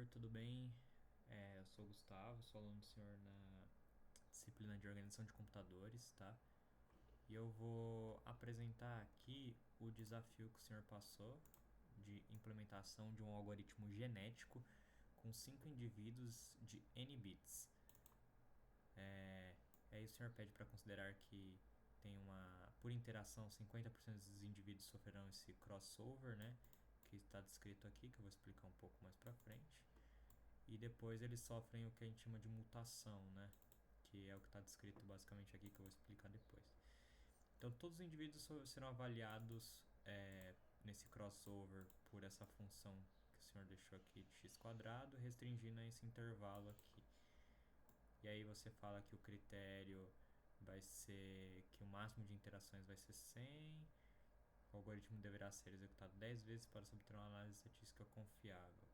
senhor, tudo bem? Eu sou o Gustavo, sou aluno do senhor na disciplina de organização de computadores, tá? E eu vou apresentar aqui o desafio que o senhor passou de implementação de um algoritmo genético com 5 indivíduos de n bits. Aí o senhor pede para considerar que por interação, 50% dos indivíduos sofrerão esse crossover, né? Que está descrito aqui, que eu vou explicar um pouco mais para frente. E depois eles sofrem o que a gente chama de mutação, né? Que é o que está descrito basicamente aqui, que eu vou explicar depois. Então todos os indivíduos serão avaliados nesse crossover por essa função que o senhor deixou aqui de x², restringindo a esse intervalo aqui. E aí você fala que o critério vai ser que o máximo de interações vai ser 100. O algoritmo deverá ser executado 10 vezes para se obter uma análise estatística confiável,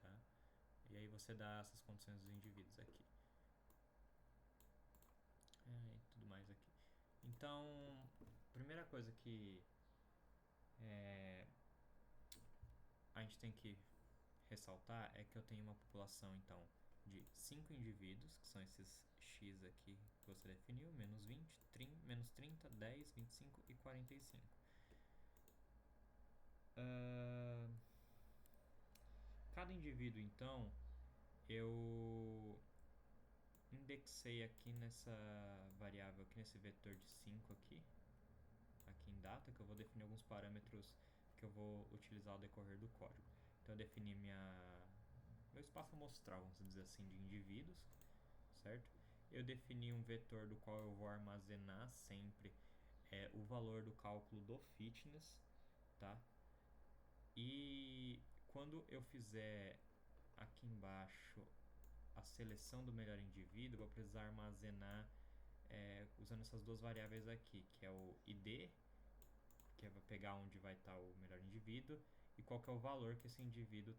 tá? E aí você dá essas condições dos indivíduos aqui. E tudo mais aqui. Então, primeira coisa que a gente tem que ressaltar é que eu tenho uma população, então, de 5 indivíduos, que são esses x aqui que você definiu, menos 20, menos 30, 10, 25 e 45. Cada indivíduo, então, eu indexei aqui nessa variável, aqui nesse vetor de 5 aqui em data, que eu vou definir alguns parâmetros que eu vou utilizar ao decorrer do código. Então eu defini meu espaço amostral, vamos dizer assim, de indivíduos, certo? Eu defini um vetor do qual eu vou armazenar sempre o valor do cálculo do fitness, tá? E quando eu fizer aqui embaixo a seleção do melhor indivíduo, eu vou precisar armazenar usando essas duas variáveis aqui, que é o ID, que vai pegar onde vai estar o melhor indivíduo, e qual que é o valor que esse indivíduo,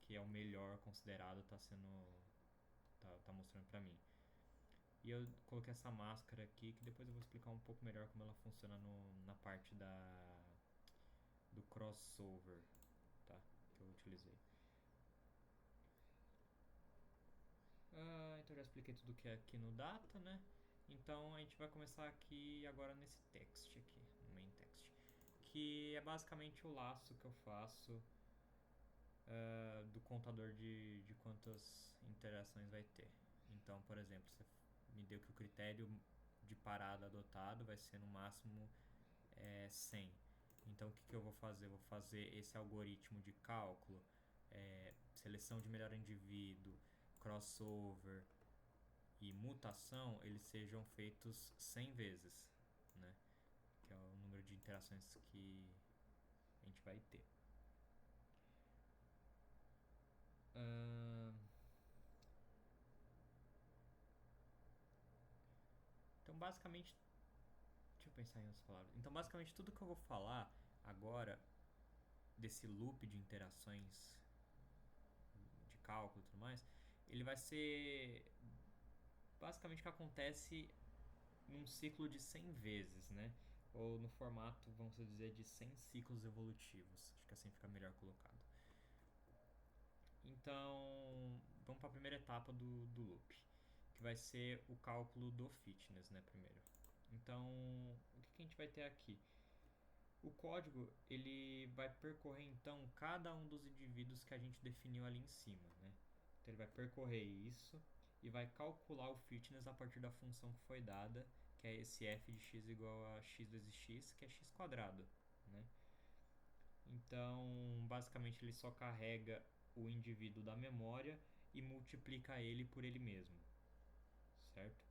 que é o melhor considerado, tá mostrando para mim. E eu coloquei essa máscara aqui, que depois eu vou explicar um pouco melhor como ela funciona na parte do crossover, tá? Que eu utilizei. Então eu já expliquei tudo que é aqui no data, né? Então a gente vai começar aqui agora nesse text aqui, no main text, que é basicamente o laço que eu faço do contador de quantas interações vai ter. Então, por exemplo, você me deu que o critério de parada adotado vai ser no máximo 100. Então, o que eu vou fazer? Eu vou fazer esse algoritmo de cálculo, seleção de melhor indivíduo, crossover e mutação, eles sejam feitos 100 vezes, né? Que é o número de interações que a gente vai ter. Então, basicamente, deixa eu pensar em outras palavras. Então, basicamente, tudo que eu vou falar agora desse loop de interações de cálculo e tudo mais, ele vai ser basicamente o que acontece num ciclo de 100 vezes, né? Ou no formato, vamos dizer, de 100 ciclos evolutivos. Acho que assim fica melhor colocado. Então, vamos para a primeira etapa do loop, que vai ser o cálculo do fitness, né, primeiro. Então, o que a gente vai ter aqui? O código ele vai percorrer então cada um dos indivíduos que a gente definiu ali em cima, né? Então ele vai percorrer isso e vai calcular o fitness a partir da função que foi dada, que é esse f de x igual a x vezes x, que é x², né? Então, basicamente ele só carrega o indivíduo da memória e multiplica ele por ele mesmo, certo?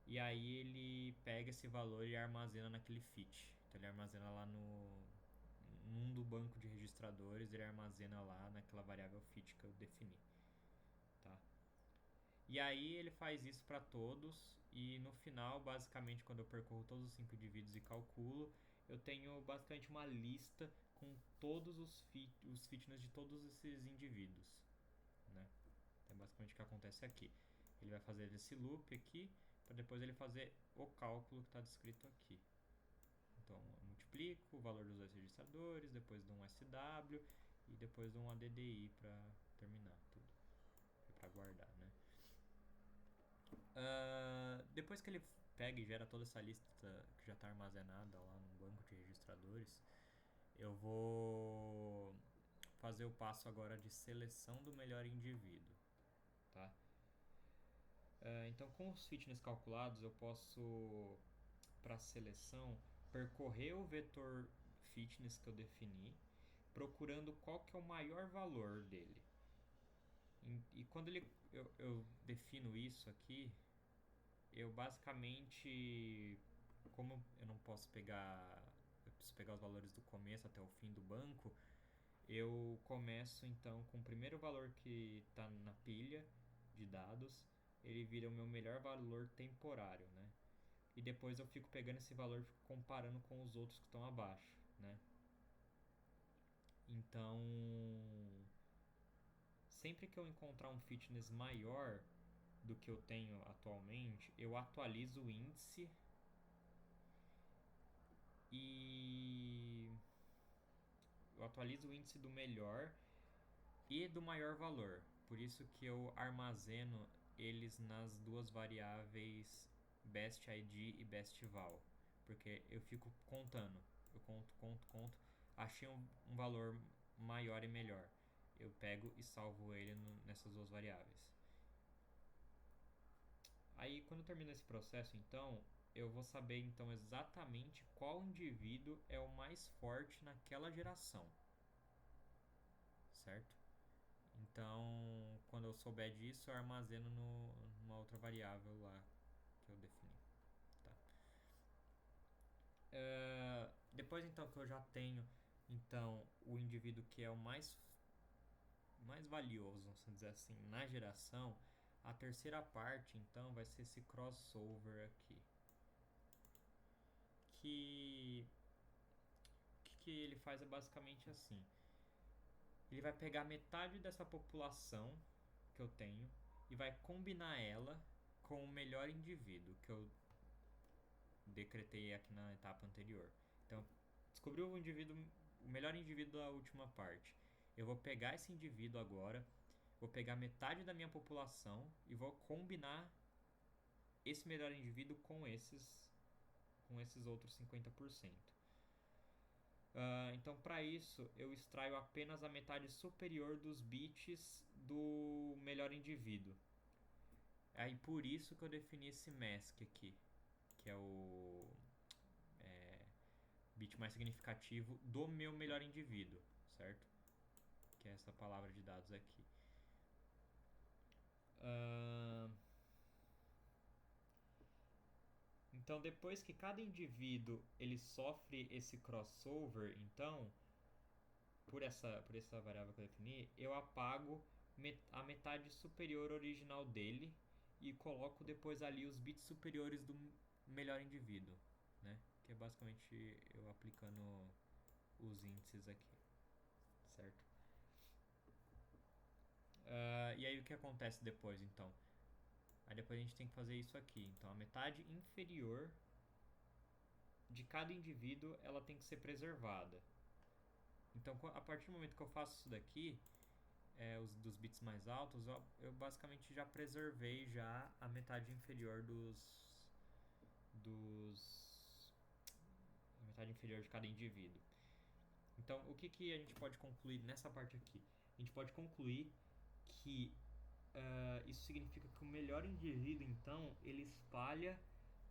E aí ele pega esse valor e armazena naquele fit. Então ele armazena lá num do banco de registradores, ele armazena lá naquela variável fit que eu defini, tá? E aí ele faz isso para todos e no final, basicamente, quando eu percorro todos os 5 indivíduos e calculo, eu tenho basicamente uma lista com todos os fitness de todos esses indivíduos, né? Então, basicamente o que acontece aqui. Ele vai fazer esse loop aqui, para depois ele fazer o cálculo que está descrito aqui. Então, eu multiplico o valor dos dois registradores, depois dou um SW e depois dou um ADDI para terminar. depois que ele pega e gera toda essa lista que já está armazenada lá no banco de registradores, eu vou fazer o passo agora de seleção do melhor indivíduo, tá? Então, com os fitness calculados, eu posso, para seleção, percorrer o vetor fitness que eu defini, procurando qual que é o maior valor dele. E quando eu defino isso aqui, eu basicamente, como eu não posso pegar, eu preciso pegar os valores do começo até o fim do banco, eu começo então com o primeiro valor que está na pilha de dados, ele vira o meu melhor valor temporário, né? E depois eu fico pegando esse valor e fico comparando com os outros que estão abaixo, né? Então, sempre que eu encontrar um fitness maior do que eu tenho atualmente, eu atualizo o índice e eu atualizo o índice do melhor e do maior valor. Por isso que eu armazeno eles nas duas variáveis bestID e bestval, porque eu fico contando, eu conto, achei um valor maior e melhor, eu pego e salvo ele nessas duas variáveis. Aí quando eu termino esse processo, então eu vou saber então exatamente qual indivíduo é o mais forte naquela geração, certo? Então, quando eu souber disso, eu armazeno numa outra variável lá que eu defini. Tá? Depois então que eu já tenho então o indivíduo que é o mais valioso, vamos dizer assim, na geração, a terceira parte então vai ser esse crossover aqui. Que ele faz é basicamente assim. Ele vai pegar metade dessa população que eu tenho e vai combinar ela com o melhor indivíduo que eu decretei aqui na etapa anterior. Então, descobriu o melhor indivíduo da última parte. Eu vou pegar esse indivíduo agora, vou pegar metade da minha população e vou combinar esse melhor indivíduo com esses outros 50%. Então, para isso, eu extraio apenas a metade superior dos bits do melhor indivíduo. Aí por isso que eu defini esse mask aqui, que é o bit mais significativo do meu melhor indivíduo, certo? Que é essa palavra de dados aqui. Então, depois que cada indivíduo ele sofre esse crossover, então, por essa variável que eu defini, eu apago a metade superior original dele e coloco depois ali os bits superiores do melhor indivíduo, né? Que é basicamente eu aplicando os índices aqui, certo? E aí o que acontece depois, então? Aí depois a gente tem que fazer isso aqui. Então a metade inferior de cada indivíduo ela tem que ser preservada. Então a partir do momento que eu faço isso daqui, os dos bits mais altos, eu basicamente já preservei já a metade inferior a metade inferior de cada indivíduo. Então o que a gente pode concluir nessa parte aqui? A gente pode concluir que isso significa que o melhor indivíduo, então, ele espalha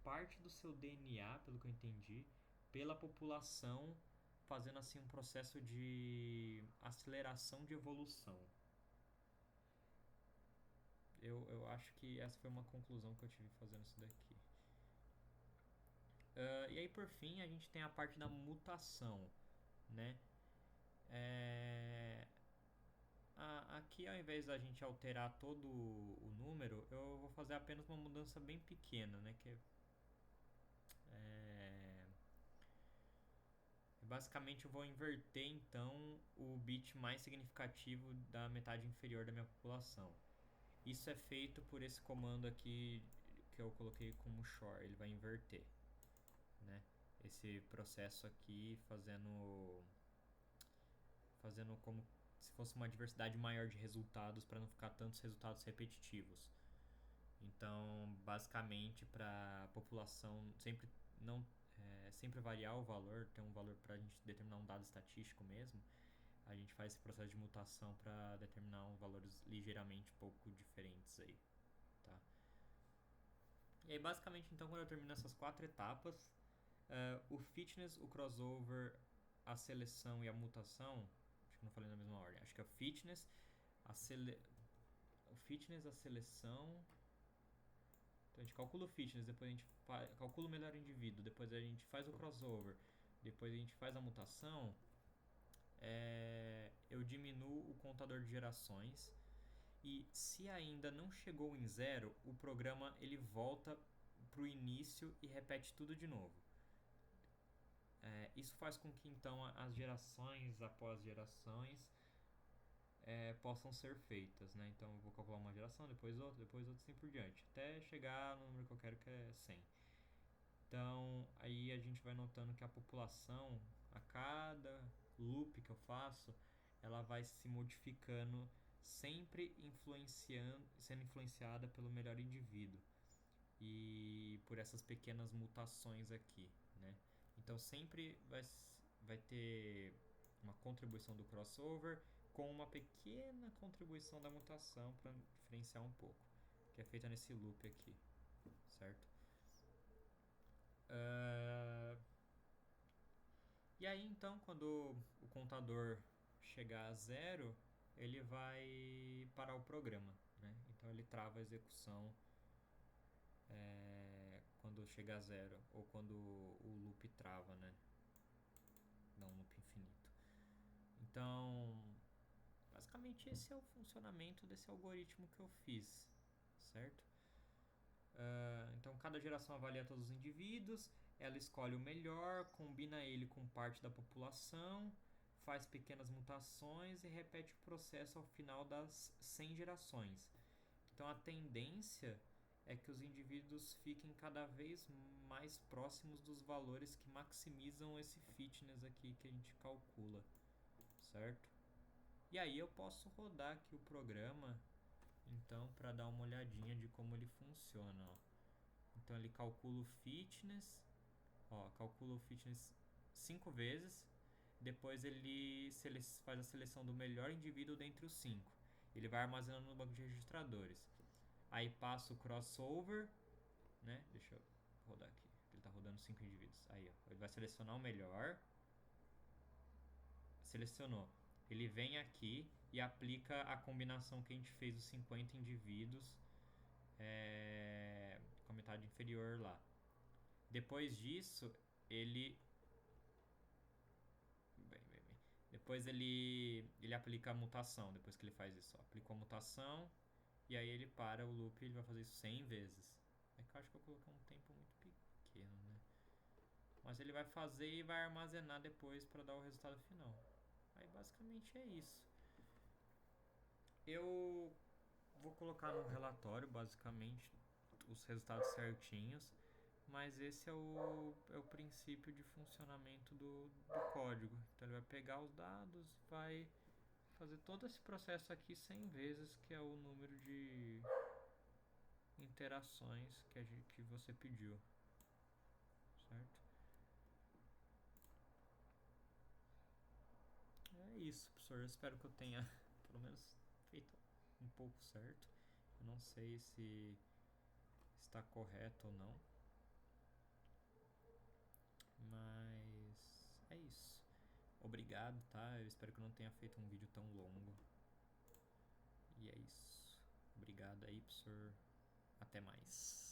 parte do seu DNA, pelo que eu entendi, pela população, fazendo assim um processo de aceleração de evolução. Eu acho que essa foi uma conclusão que eu tive fazendo isso daqui. E aí, por fim, a gente tem a parte da mutação, né? Aqui, ao invés da gente alterar todo o número, eu vou fazer apenas uma mudança bem pequena, né? Basicamente, eu vou inverter então o bit mais significativo da metade inferior da minha população. Isso é feito por esse comando aqui que eu coloquei como shor, ele vai inverter, né? Esse processo aqui fazendo como se fosse uma diversidade maior de resultados para não ficar tantos resultados repetitivos. Então, basicamente, para a população sempre variar o valor, ter um valor para a gente determinar um dado estatístico mesmo, a gente faz esse processo de mutação para determinar valores ligeiramente pouco diferentes aí, tá? E aí, basicamente, então, quando eu termino essas 4 etapas, o fitness, o crossover, a seleção e a mutação, acho que não falei na mesma ordem, acho que é o fitness, a seleção. Então a gente calcula o fitness, depois a gente calcula o melhor indivíduo, depois a gente faz o crossover, depois a gente faz a mutação. Eu diminuo o contador de gerações e se ainda não chegou em zero, o programa ele volta para o início e repete tudo de novo. Isso faz com que então as gerações após gerações possam ser feitas, né? Então eu vou calcular uma geração, depois outra, assim por diante, até chegar no número que eu quero, que é 100. Então aí a gente vai notando que a população, a cada loop que eu faço, ela vai se modificando, sempre sendo influenciada pelo melhor indivíduo e por essas pequenas mutações aqui, né? Então sempre vai ter uma contribuição do crossover com uma pequena contribuição da mutação para diferenciar um pouco, que é feita nesse loop aqui, certo? E aí então, quando o contador chegar a zero, ele vai parar o programa, né? Então ele trava a execução quando chega a zero, ou quando o loop trava, né? Dá um loop infinito. Então, basicamente esse é o funcionamento desse algoritmo que eu fiz, certo? Então cada geração avalia todos os indivíduos, ela escolhe o melhor, combina ele com parte da população, faz pequenas mutações e repete o processo ao final das 100 gerações. Então a tendência é que os indivíduos fiquem cada vez mais próximos dos valores que maximizam esse fitness aqui que a gente calcula, certo? E aí eu posso rodar aqui o programa, então, para dar uma olhadinha de como ele funciona, ó. Então ele calcula o fitness, calcula o fitness 5 vezes, depois ele faz a seleção do melhor indivíduo dentre os 5. Ele vai armazenando no banco de registradores. Aí passa o crossover, né? Deixa eu rodar aqui. Ele está rodando 5 indivíduos. Aí, ó, ele vai selecionar o melhor. Selecionou. Ele vem aqui e aplica a combinação que a gente fez dos 50 indivíduos com a metade inferior lá. Depois disso, ele... Depois ele aplica a mutação, depois que ele faz isso. Aplicou a mutação e aí ele para o loop e ele vai fazer isso 100 vezes. É que eu acho que eu coloquei um tempo muito pequeno, né? Mas ele vai fazer e vai armazenar depois para dar o resultado final. Aí basicamente é isso. Eu vou colocar no relatório basicamente os resultados certinhos, mas esse é o princípio de funcionamento do código. Então ele vai pegar os dados, vai fazer todo esse processo aqui 100 vezes, que é o número de interações que você pediu, certo? É isso, professor. Eu espero que eu tenha pelo menos feito um pouco certo. Eu não sei se está correto ou não, mas é isso. Obrigado, tá? Eu espero que eu não tenha feito um vídeo tão longo. E é isso. Obrigado aí, professor. Até mais.